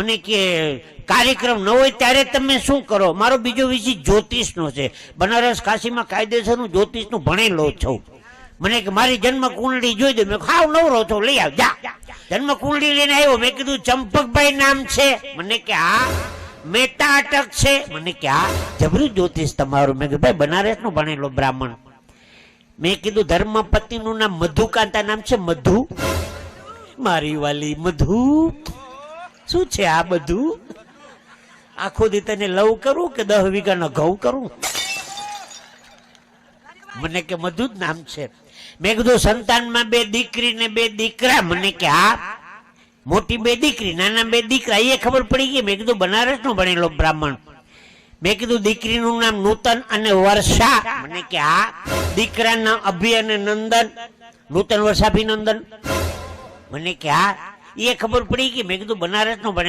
મને કે કાર્યક્રમ ન હોય ત્યારે તમે શું કરો? મારો બીજો વિષય જ્યોતિષનો છે. બનારસ કાશીમાં કાયદેસરનું જ્યોતિષનું ભણેલો છું. મને કે મારી જન્મ કુંડળી જોઈ દે. મેં ખાવ નવરો છો, લઈ આવ જા. જન્મ કુંડળી લઈને આવ્યો. મેં કીધું ચંપકભાઈ નામ છે? મને કે હા. મહેતા અટક છે? મને કે હા. જબરું જ્યોતિષ તમારું. મેં કીધું ભાઈ બનારસનો ભણેલો બ્રાહ્મણ. મેં કીધું ધર્મપતિનું નામ મધુકાંતા નામ છે? મધુ? મારી વાલી મધુ શું છે આ બધું? આખો દી તને લવ કરું કે 10 વીઘાના ઘઉં કરું? મને કે મધુ જ નામ છે. મેં કીધું સંતાનમાં 2 દીકરી ને 2 દીકરા? મને કે હા. મોટી 2 દીકરી, નાના 2 દીકરા. એ ખબર પડી ગઈ. મેં કીધું બનારસ નો ભણેલો બ્રાહ્મણ. મેં કીધું દીકરીનું નામ નૂતન અને વર્ષા? મને કે હા. દીકરાના અભિ અને નંદન? નૂતન વર્ષાભિનંદન? મને કે હા. એ ખબર પડી ગઈ. મેં કીધું બનારસ નો